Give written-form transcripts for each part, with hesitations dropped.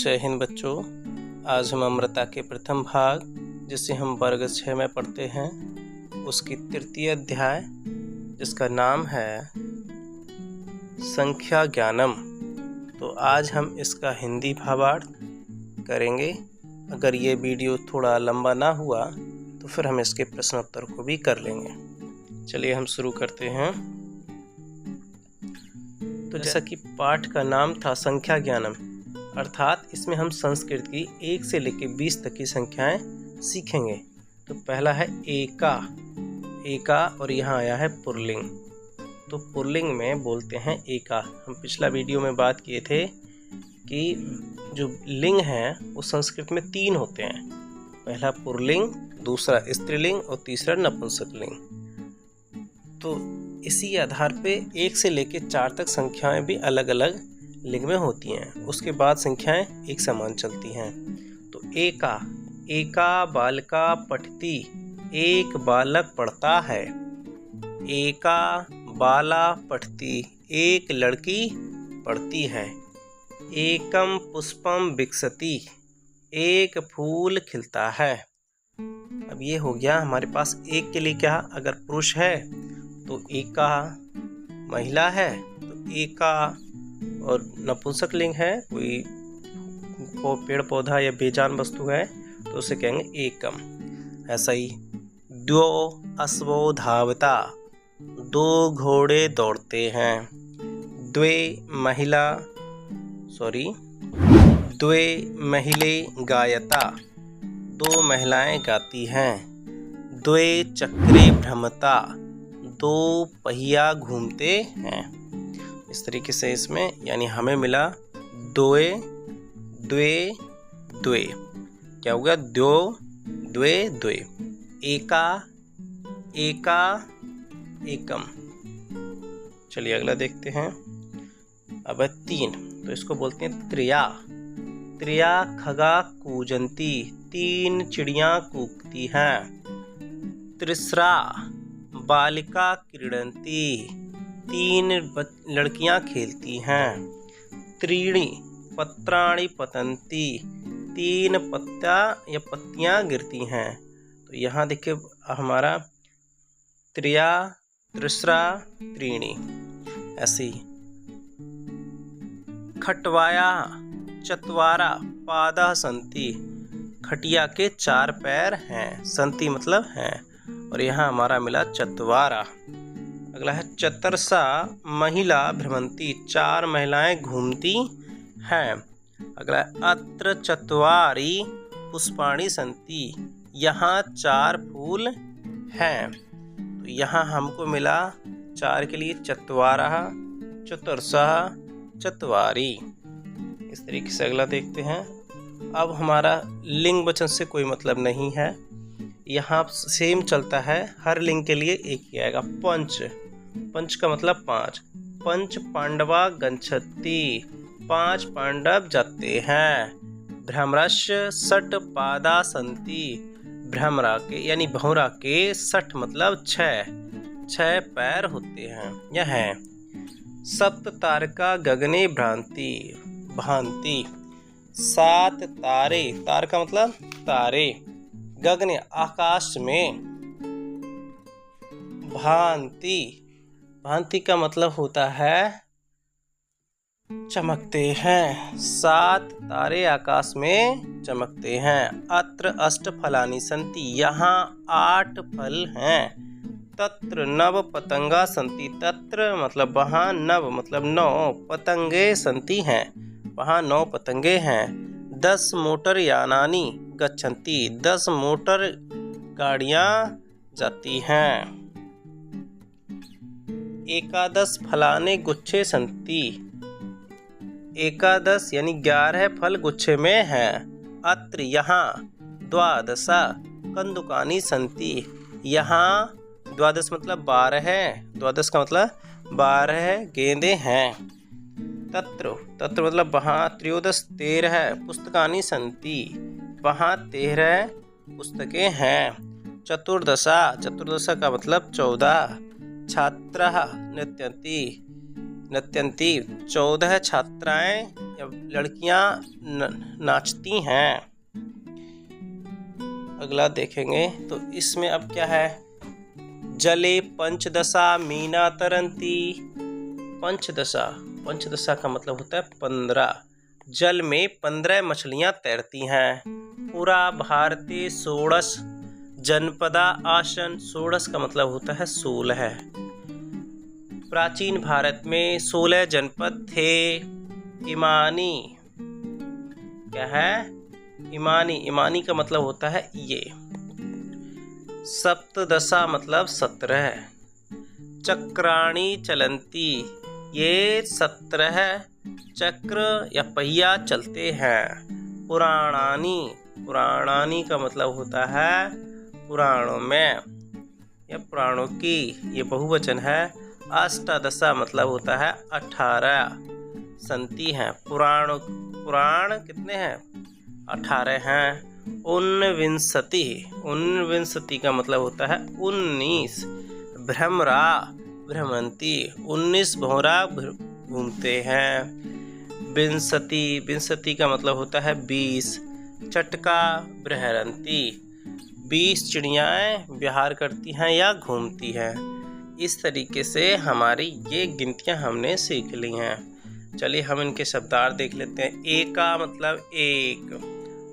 जय हिंद बच्चों। आज हम अमृता के प्रथम भाग जिसे हम वर्ग 6 में पढ़ते हैं उसकी तृतीय अध्याय जिसका नाम है संख्या ज्ञानम। तो आज हम इसका हिंदी भावार्थ करेंगे। अगर ये वीडियो थोड़ा लंबा ना हुआ तो फिर हम इसके प्रश्न उत्तर को भी कर लेंगे। चलिए हम शुरू करते हैं। तो जैसा कि पाठ का नाम था संख्या ज्ञानम, अर्थात इसमें हम संस्कृत की 1 से लेकर 20 तक की संख्याएं सीखेंगे। तो पहला है एका, एका और यहाँ आया है पुल्लिंग। तो पुल्लिंग में बोलते हैं एका। हम पिछला वीडियो में बात किए थे कि जो लिंग हैं वो संस्कृत में 3 होते हैं। पहला पुल्लिंग, दूसरा स्त्रीलिंग और तीसरा नपुंसकलिंग। तो इसी आधार पे 1 से लेकर 4 तक संख्याएं भी अलग अलग लिंग में होती हैं। उसके बाद संख्याएं एक समान चलती हैं। तो एका, एका बालिका पठती, एक बालक पढ़ता है। एका बाला पठती, एक लड़की पढ़ती है। एकम पुष्पम विकसति, एक फूल खिलता है। अब ये हो गया हमारे पास एक के लिए क्या, अगर पुरुष है तो एका, महिला है तो एका, और नपुंसक लिंग है कोई पेड़ पौधा या बेजान वस्तु है तो उसे कहेंगे एकम। ऐसा ही द्वो अश्वो धावता, 2 घोड़े दौड़ते हैं। द्वे महिले गायता, 2 महिलाएं गाती हैं। द्वे चक्रे भ्रमता, 2 पहिया घूमते हैं। इस तरीके से इसमें यानी हमें मिला द्वे द्वे द्वे, क्या होगा द्यो द्वे द्वे, एका एका एकम। चलिए अगला देखते हैं। अब 3, तो इसको बोलते हैं त्रिया। त्रिया खगा कूजंती, 3 चिड़ियां कूकती हैं। त्रिस्रा बालिका क्रीडंती, 3 लड़कियां खेलती हैं। त्रीणि पत्राणि पतंती, 3 पत्ता या पत्तियां गिरती हैं। तो यहाँ देखिए हमारा त्रिया, त्रिस्रा, त्रीणि। ऐसे ही खटवाया चत्वारा पादा संति, खटिया के 4 पैर हैं। संति मतलब हैं, और यहाँ हमारा मिला चत्वारा। अगला है चतुर्सा महिला भ्रमंती, 4 महिलाएं घूमती हैं। अगला है अत्र चत्वारि पुष्पाणि संति, यहाँ 4 फूल हैं। तो यहाँ हमको मिला 4 के लिए चत्वारा, चतुर्सा, चत्वारि। इस तरीके से अगला देखते हैं। अब हमारा लिंग वचन से कोई मतलब नहीं है, यहाँ सेम चलता है। हर लिंग के लिए एक ही आएगा। पंच, पंच का मतलब 5। पंच पांडवा गच्छन्ति, 5 पांडव जाते हैं। भ्रमरस्य 6 पादा संति, भ्रमरा के यानी भौरा के 6 मतलब 6 पैर होते हैं यह है। सप्त तारका गगने भ्रांति, भांति, 7 तारे, तार का मतलब तारे, गगन आकाश में, भांति, भांति का मतलब होता है चमकते हैं। 7 तारे आकाश में चमकते हैं। अत्र 8 फलानि संति, यहाँ 8 फल हैं। तत्र 9 पतंगा संति, तत्र मतलब वहाँ, नव मतलब 9, पतंगे संति हैं, वहाँ 9 पतंगे हैं। 10 मोटर यानानि गच्छन्ति, 10 मोटर गाड़ियाँ जाती हैं। एकादश फलाने गुच्छे संति, एकादश यानी 11 फल गुच्छे में हैं। अत्र यहाँ 12 कंदुकानि संति, यहाँ 12 मतलब 12 है, 12 का मतलब 12 गेंदे हैं। तत्र, तत्र मतलब वहाँ 13 पुस्तकानि संति, वहाँ 13 पुस्तकें हैं। चतुर्दशा, चतुर्दशा का मतलब 14। छात्रः नृत्यन्ति, नृत्यन्ति 14 छात्राएं लड़कियां नाचती हैं। अगला देखेंगे तो इसमें अब क्या है, जले पंचदशा मीना तरंती। पंचदशा का मतलब होता है 15। जल में 15 मछलियां तैरती हैं। पुरा भारते षोडश जनपदा आसन। षोडश का मतलब होता है 16। प्राचीन भारत में 16 जनपद थे। इमानी क्या है, इमानी का मतलब होता है ये। सप्तदशा मतलब 17। चक्राणी चलंती, ये 17 चक्र या पहिया चलते हैं। पुराणानी का मतलब होता है पुराणों में या पुराणों की, ये बहुवचन है। अष्टादशा मतलब होता है 18 संति हैं। पुराण कितने हैं, 18 हैं। उनविंशति का मतलब होता है 19। भ्रमरा भ्रमंती, 19 भौरा घूमते हैं। विंशति का मतलब होता है 20। चटका बृहरंती, 20 चिड़ियाएँ विहार करती हैं या घूमती हैं। इस तरीके से हमारी ये गिनतियाँ हमने सीख ली हैं। चलिए हम इनके शब्दार्थ देख लेते हैं। एका मतलब एक,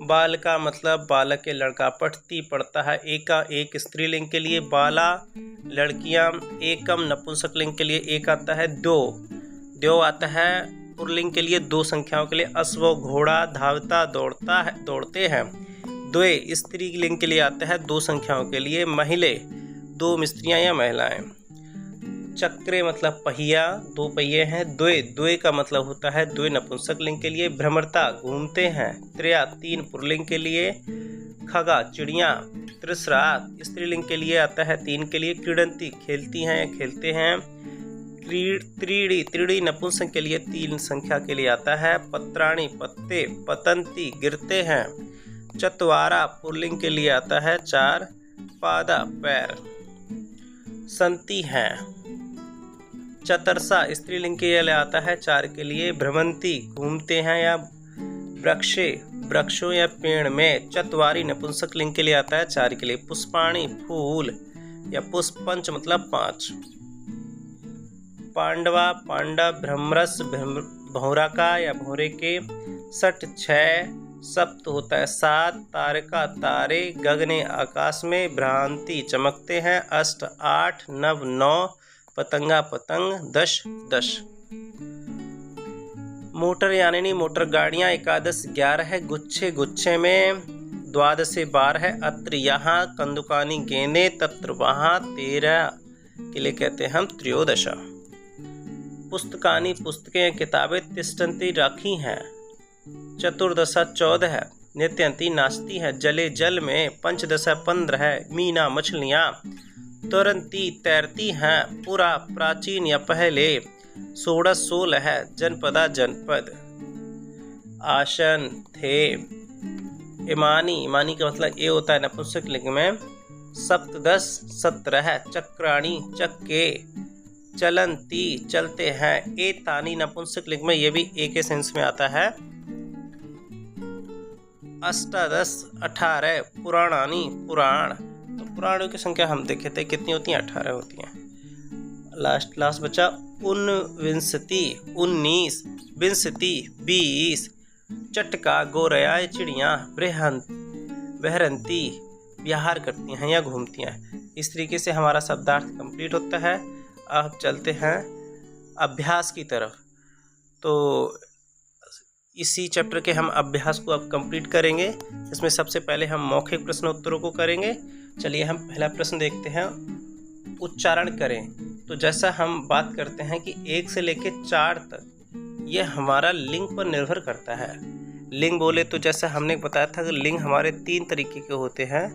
बाल का मतलब बालक के लड़का, पठती पढ़ता है। एका एक स्त्रीलिंग के लिए, बाला लड़कियां। एकम नपुंसकलिंग के लिए एक आता है। दो आता है पुल्लिंग के लिए, 2 संख्याओं के लिए। अश्व घोड़ा धावता दौड़ते हैं। द्वे स्त्रीलिंग के लिए आता है, 2 संख्याओं के लिए। महिले 2 स्त्रियां या महिलाएं। चक्रे मतलब पहिया, 2 पहिए हैं। द्वे का मतलब होता है 2 नपुंसकलिंग के लिए। भ्रमरता घूमते हैं। त्रया 3 पुल्लिंग के लिए। खगा चिड़िया। त्रिस्रा स्त्रीलिंग के लिए आता है, 3 के लिए। क्रीडंती खेलती हैं या खेलते हैं। त्रीड़ी नपुंसक के लिए, 3 संख्या के लिए आता है। पत्राणी पत्ते। पतंती गिरते हैं। चतवारा पुल्लिंग के लिए आता है, 4। पादा पैर। संति हैं। चतरसा स्त्रीलिंग के लिए आता है, 4 के लिए। भ्रमंती घूमते हैं या वृक्षों या पेड़ में। चतवारी नपुंसकलिंग के लिए आता है, 4 के लिए। पुष्पाणी फूल या पुष्प। पंच मतलब 5। पांडवा पांडव। भ्रमरस भौरा का या भौरे के। सठ 6। सप्त होता है 7। तारका तारे। गगने आकाश में। भ्रांति चमकते हैं। अष्ट 8। नव 9। पतंगा पतंग। 10। मोटर यानी मोटर गाड़ियां। एकादश 11। गुच्छे में। 12 12 है। अत्र यहाँ। कंदुकानी गेंदे। तत्र वहाँ। 13 के लिए कहते हैं हम त्रयोदशा। पुस्तकानी पुस्तकें किताबें। तिष्ठन्ति राखी हैं। चतुर्दशा 14 है। नित्यंती नाचती है। जले जल में। पंचदशा 15 है। मीना मछलियाँ। तरंती तैरती हैं। पुरा प्राचीन या पहले। षोडश 16 है। जनपदा जनपद। आसन थे। इमानी का मतलब ये होता है नपुंसकलिंग में। सप्तदश 17 है। चक्राणी चक्के। चलंती चलते हैं। एतानी नपुंसकलिंग में, ये भी एक के सेंस में आता है। अष्टादश 18। पुराणानी पुराण। तो पुराणों की संख्या हम देखे थे कितनी होती हैं, 18 होती हैं। लास्ट बचा उनविंशति 19। विंशति 20। चटका गोरया चिड़िया। बहरंती विहार करती हैं या घूमती हैं। इस तरीके से हमारा शब्दार्थ कंप्लीट होता है। अब चलते हैं अभ्यास की तरफ। तो इसी चैप्टर के हम अभ्यास को अब कंप्लीट करेंगे। इसमें सबसे पहले हम मौखिक प्रश्न उत्तरों को करेंगे। चलिए हम पहला प्रश्न देखते हैं। उच्चारण करें। तो जैसा हम बात करते हैं कि 1 से लेकर 4 तक ये हमारा लिंग पर निर्भर करता है। लिंग बोले तो जैसा हमने बताया था कि लिंग हमारे 3 तरीके के होते हैं,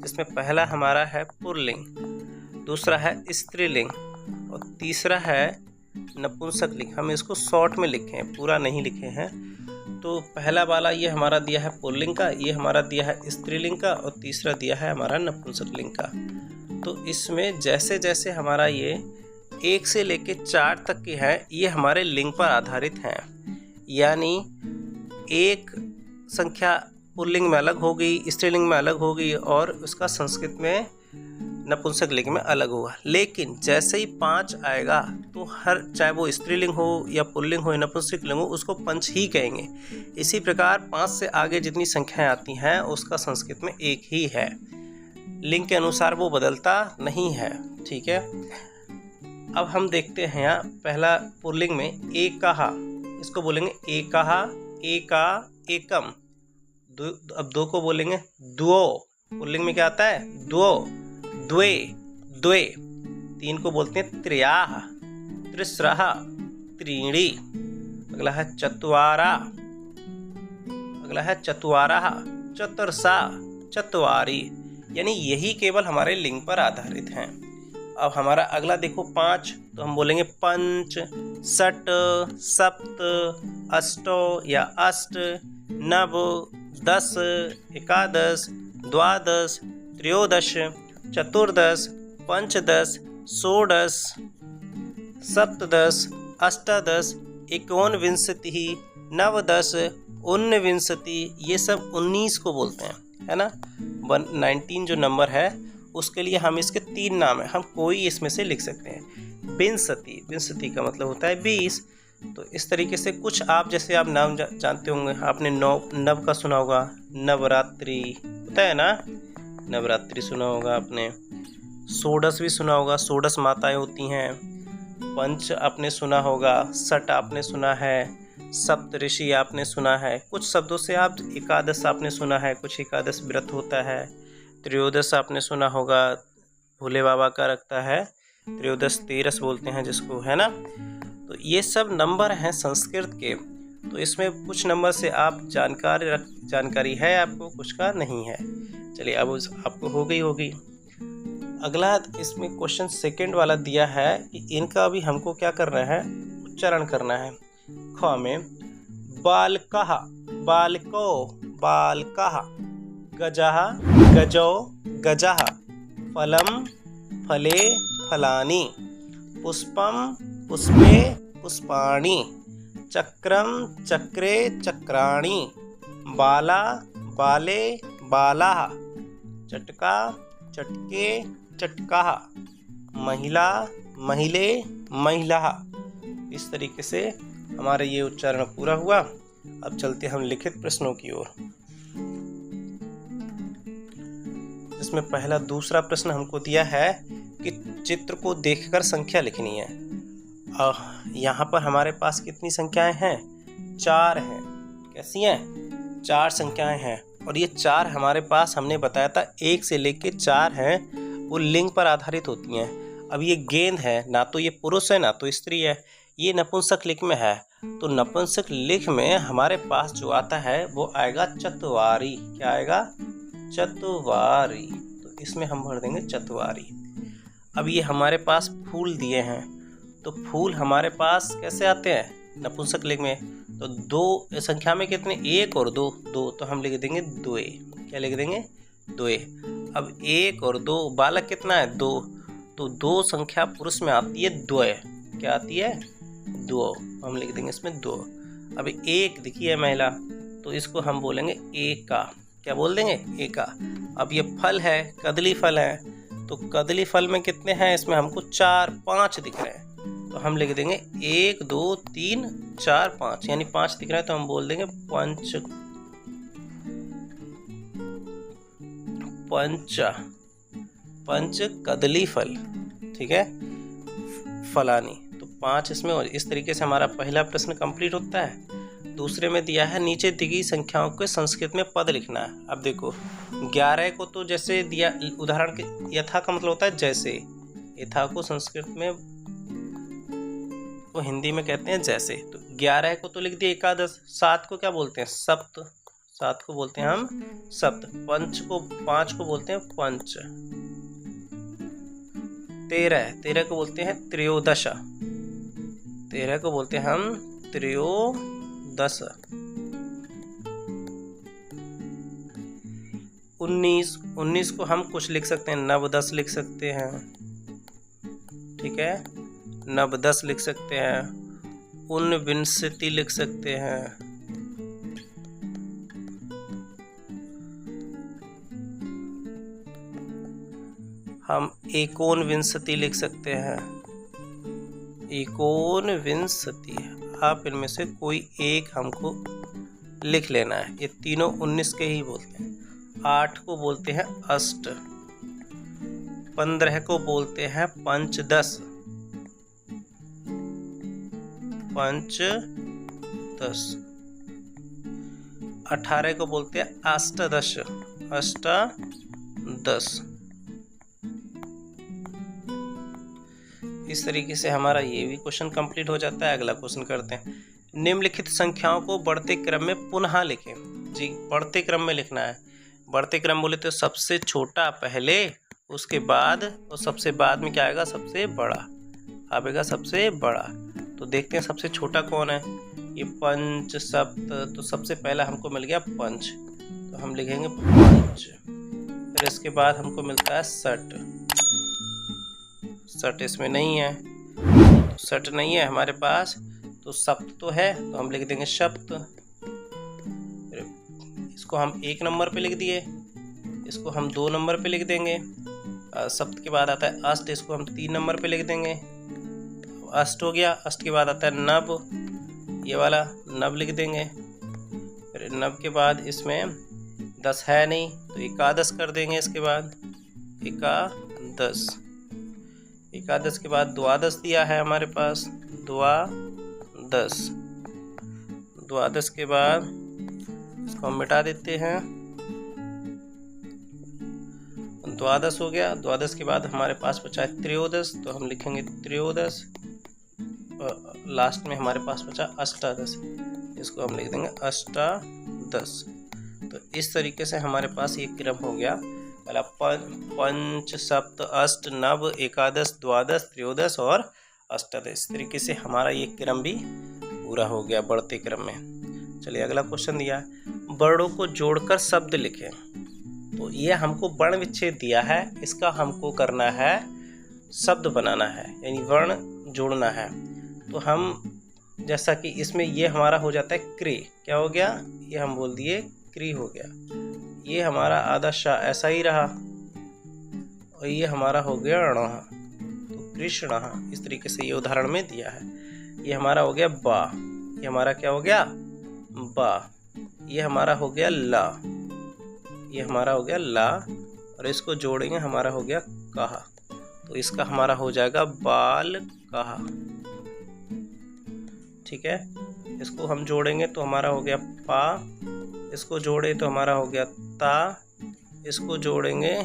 जिसमें पहला हमारा है पुल्लिंग, दूसरा है स्त्रीलिंग और तीसरा है नपुंसकलिंग। हम इसको शॉर्ट में लिखे हैं, पूरा नहीं लिखे हैं। तो पहला वाला ये हमारा दिया है पुल्लिंग का, ये हमारा दिया है स्त्रीलिंग का और तीसरा दिया है हमारा नपुंसकलिंग का। तो इसमें जैसे जैसे हमारा ये 1 से लेकर 4 तक के हैं, ये हमारे लिंग पर आधारित हैं। यानी एक संख्या पुल्लिंग में अलग होगी, स्त्रीलिंग में अलग होगी और उसका संस्कृत में नपुंसक लिंग में अलग होगा। लेकिन जैसे ही 5 आएगा तो हर, चाहे वो स्त्रीलिंग हो या पुल्लिंग हो या नपुंसक लिंग हो, उसको पंच ही कहेंगे। इसी प्रकार 5 से आगे जितनी संख्याएं आती हैं उसका संस्कृत में एक ही है, लिंग के अनुसार वो बदलता नहीं है। ठीक है, अब हम देखते हैं यहाँ पहला पुल्लिंग में एकहा, इसको बोलेंगे एकहा, एका, एकम। अब 2 को बोलेंगे द्वो, पुल्लिंग में क्या आता है? द्वो, द्वे, द्वे। 3 को बोलते हैं त्र्याः, त्रिस्रः, त्रीणि। अगला है चत्वारा, अगला है चत्वारः, चतुर्सा, चत्वारि। यानी यही केवल हमारे लिंग पर आधारित हैं। अब हमारा अगला देखो 5, तो हम बोलेंगे पंच, षट, सप्त, अष्टो या अष्ट, नव, 10, एकादश, द्वादश, त्रयोदश, चतुर्दश, पंचदश, षोडश, सप्तदश, अष्टादश, एकोनविंशतिः, नवदश, ऊनविंशति। ये सब 19 को बोलते हैं, है ना। 19 जो नंबर है उसके लिए हम इसके 3 नाम हैं, हम कोई इसमें से लिख सकते हैं। विंशति, विंशति का मतलब होता है 20। तो इस तरीके से कुछ आप, जैसे आप नाम जानते होंगे, आपने नव का सुना होगा, नवरात्रि होता है ना, नवरात्रि सुना होगा आपने। षोडश भी सुना होगा, षोडश माताएं होती हैं। पंच आपने सुना होगा, षट आपने सुना है, सप्तऋषि आपने सुना है। कुछ शब्दों से आप, एकादश आपने सुना है, कुछ एकादश व्रत होता है। त्रयोदश आपने सुना होगा, भोले बाबा का रखता है, त्रयोदश तेरस बोलते हैं जिसको, है ना। तो ये सब नंबर हैं संस्कृत के। तो इसमें कुछ नंबर से आप जानकारी है आपको, कुछ का नहीं है। चलिए, अब आपको हो गई होगी। अगला इसमें क्वेश्चन सेकंड वाला दिया है कि इनका भी हमको क्या करना है, उच्चारण करना है। ख में बालकः, बालको, बालकः, गजः, गजो, गजः, फलं, फले, फलानि, पुष्पं, पुष्पे, पुष्पाणि, चक्रं, चक्रे, चक्राणि, बाला, बाले, बालाः, चटका, चटके, चटकाः, महिला, महिले, महिलाः। इस तरीके से हमारा ये उच्चारण पूरा हुआ। अब चलते हम लिखित प्रश्नों की ओर। इसमें पहला दूसरा प्रश्न हमको दिया है कि चित्र को देखकर संख्या लिखनी है। यहाँ पर हमारे पास कितनी संख्याएं हैं? 4 हैं। कैसी हैं? 4 संख्याएं हैं। और ये 4 हमारे पास, हमने बताया था 1 से लेके 4 हैं, वो लिंग पर आधारित होती हैं। अब ये गेंद है, ना तो ये पुरुष है ना तो स्त्री है, ये नपुंसक लिंग में है। तो नपुंसक लिंग में हमारे पास जो आता है वो आएगा चत्वारी। क्या आएगा? चत्वारी। तो इसमें हम भर देंगे चत्वारी। अब ये हमारे पास फूल दिए हैं, तो फूल हमारे पास कैसे आते हैं नपुंसक लिंग में? तो 2 संख्या में कितने? 1 और 2, 2, तो हम लिख देंगे द्वे। क्या लिख देंगे? द्वे। अब 1 और 2, बालक कितना है? 2, तो 2 संख्या पुरुष में आती है द्वय। क्या आती है? द्वो। हम लिख देंगे इसमें द्वो। अब 1 दिखिए महिला, तो इसको हम बोलेंगे एका। क्या बोल देंगे? एका। अब ये फल है, कदली फल है, तो कदली फल में कितने हैं? इसमें हमको 4, 5 दिख रहे हैं, तो हम लिख देंगे 1, 2, 3, 4, 5, यानी 5 दिख रहा है, तो हम बोल देंगे पंच कदली फल। ठीक है, फलानी। तो 5 इसमें, और इस तरीके से हमारा पहला प्रश्न कंप्लीट होता है। दूसरे में दिया है नीचे दी गई संख्याओं के संस्कृत में पद लिखना है। अब देखो 11 को तो जैसे दिया, उदाहरण के यथा का मतलब होता है जैसे, यथा को संस्कृत में, वो हिंदी में कहते हैं जैसे। तो 11 को तो लिख दिया एकादश। 7 को क्या बोलते हैं? सप्त। 7 को बोलते हैं हम सप्त। 5 को बोलते हैं पंच। 13 को बोलते हैं त्रयोदश। 13 को बोलते हैं हम त्रयोदश। 19 को हम कुछ लिख सकते हैं, नवदश लिख सकते हैं। ठीक है, नवदश लिख सकते हैं। ऊनविंशति लिख सकते हैं। हम एकोनविंशति लिख सकते हैं, एकोनविंशति। आप इनमें से कोई एक हमको लिख लेना है। ये तीनों 19 के ही बोलते हैं। 8 को बोलते हैं अष्ट, 15 को बोलते हैं पंचदश, पंचदश। 18 को बोलते हैं अष्टादश, अष्टादश। इस तरीके से हमारा ये भी क्वेश्चन कंप्लीट हो जाता है। अगला क्वेश्चन करते हैं। निम्नलिखित संख्याओं को बढ़ते क्रम में पुनः लिखें। जी, बढ़ते क्रम में लिखना है। बढ़ते क्रम बोले तो सबसे छोटा पहले, उसके बाद और सबसे बाद में क्या आएगा, सबसे बड़ा आएगा, सबसे बड़ा। तो देखते हैं सबसे छोटा कौन है। ये पंच सप्त, तो सबसे पहला हमको मिल गया पंच, तो हम लिखेंगे पंच। फिर इसके बाद हमको मिलता है सट, सट इसमें नहीं है, तो सट नहीं है हमारे पास, तो सप्त तो है, तो हम लिख देंगे सप्त। इसको हम 1 नंबर पे लिख दिए, इसको हम 2 नंबर पे लिख देंगे। सप्त के बाद आता है अष्ट, इसको हम 3 नंबर पे लिख देंगे। अष्ट हो गया। अष्ट के बाद आता है नव, ये वाला नव लिख देंगे। फिर नव के बाद इसमें 10 है नहीं, तो एकादश कर देंगे। इसके बाद एकादश, एकादश के बाद द्वादश दिया है हमारे पास, द्वादश। द्वादश के बाद इसको हम मिटा देते हैं, द्वादश हो गया। द्वादश के बाद हमारे पास बचा है त्रयोदश, तो हम लिखेंगे त्रयोदश। और लास्ट में हमारे पास बचा अष्टादश, इसको हम लिख देंगे अष्टादश। तो इस तरीके से हमारे पास ये क्रम हो गया। पहला पंच सप्त अष्ट नव एकादश द्वादश त्रयोदश और अष्टादश। इस तरीके से हमारा ये क्रम भी पूरा हो गया बढ़ते क्रम में। चलिए अगला क्वेश्चन दिया है, वर्णों को जोड़कर शब्द लिखें। तो ये हमको वर्ण विच्छेद दिया है, इसका हमको करना है शब्द बनाना है, यानी वर्ण जोड़ना है। तो हम जैसा कि इसमें ये हमारा हो जाता है क्री, क्या हो गया, ये हम बोल दिए क्री हो गया। ये हमारा आधा शा ऐसा ही रहा, और ये हमारा हो गया ण, तो कृष्ण। इस तरीके से ये उदाहरण में दिया है। ये हमारा हो गया बा, ये हमारा क्या हो गया बा। ये हमारा हो गया ला, ये हमारा हो गया ला, और इसको जोड़ेंगे हमारा हो गया कहा, तो इसका हमारा हो जाएगा बाल कहा। ठीक है, इसको हम जोड़ेंगे तो हमारा हो गया पा, इसको जोड़े तो हमारा हो गया ता, इसको जोड़ेंगे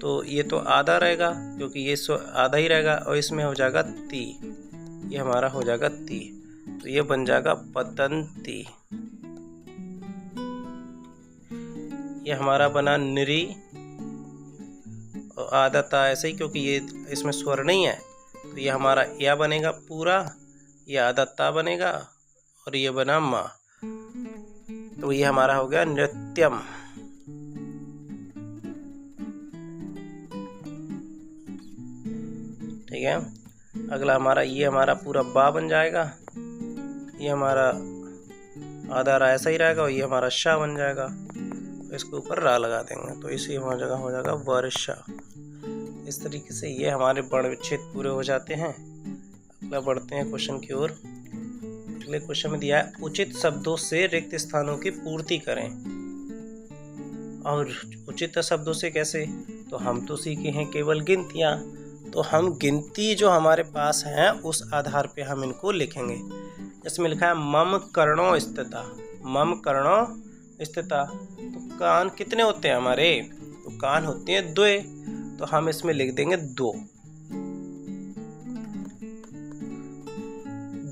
तो ये तो आधा रहेगा, क्योंकि ये आधा ही रहेगा, और इसमें हो जाएगा ती, ये हमारा हो जाएगा ती, तो ये बन जाएगा पतंती। ये हमारा बना निरी, और आधा ता ऐसे ही, क्योंकि ये इसमें स्वर नहीं है, तो ये हमारा या बनेगा पूरा, ये आधा ता बनेगा, और ये बना मा, तो ये हमारा हो गया नृत्यम। ठीक है, अगला हमारा ये हमारा पूरा बा बन जाएगा, ये हमारा आधा रा ऐसा ही रहेगा, और ये हमारा शा बन जाएगा, तो इसके ऊपर रा लगा देंगे, तो इसी हमारी जगह हो जाएगा वर्षा। इस तरीके से ये हमारे वर्ण विच्छेद पूरे हो जाते हैं। अगला बढ़ते हैं क्वेश्चन की ओर। अगले क्वेश्चन में दिया है, उचित शब्दों से रिक्त स्थानों की पूर्ति करें। और उचित शब्दों से कैसे, तो हम तो सीखे हैं केवल गिनतियाँ, तो हम गिनती जो हमारे पास हैं उस आधार पे हम इनको लिखेंगे। इसमें लिखा है मम कर्णो स्थिता, मम कर्णो स्थिता, तो कान कितने होते हैं हमारे, तो कान होते हैं 2, तो हम इसमें लिख देंगे 2।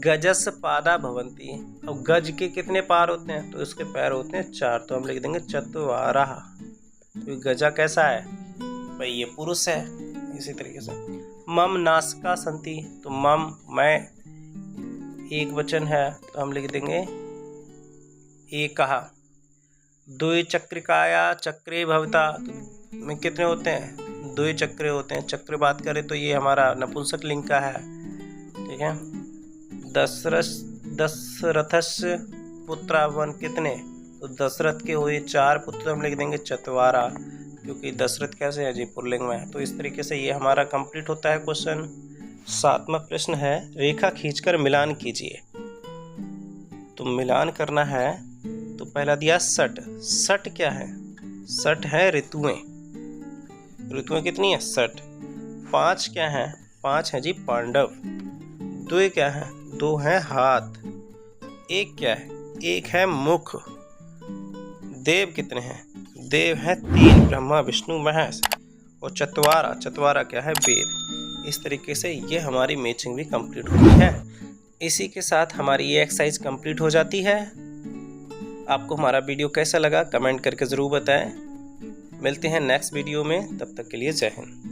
गजस पादा भवंती, अब गज के कितने पार होते हैं, तो इसके पैर होते हैं 4, तो हम लिख देंगे चतुवारा। तो गजा कैसा है भाई, ये पुरुष है। इसी तरीके से मम नासिका संति, तो मम मैं एक वचन है, तो हम लिख देंगे एक कहा। द्वि चक्रिकाया चक्रे भवता, तो में कितने होते हैं, 2 चक्रे होते हैं। चक्र बात करें तो ये हमारा नपुंसक लिंग का है। ठीक है, दशरथस्य पुत्रावन कितने, तो दशरथ के हुए 4 पुत्र, हम लिख देंगे चतवारा। क्योंकि दशरथ कैसे है जी, पुल्लिंग में है। तो इस तरीके से ये हमारा कंप्लीट होता है क्वेश्चन। 7वां प्रश्न है, रेखा खींचकर मिलान कीजिए। तो मिलान करना है तो पहला दिया सट। सट क्या है? सट है ऋतुएं। ऋतुएं कितनी है? सट। 5 क्या है? 5 है जी पांडव। 2 क्या है? 2 है हाथ। 1 क्या है? 1 है मुख। देव कितने हैं? देव है 3, ब्रह्मा विष्णु महेश। और चतवारा, चतवारा क्या है? वेद। इस तरीके से ये हमारी मैचिंग भी कंप्लीट होती है। इसी के साथ हमारी ये एक्सरसाइज कंप्लीट हो जाती है। आपको हमारा वीडियो कैसा लगा कमेंट करके ज़रूर बताएं। मिलते हैं नेक्स्ट वीडियो में, तब तक के लिए जय हिंद।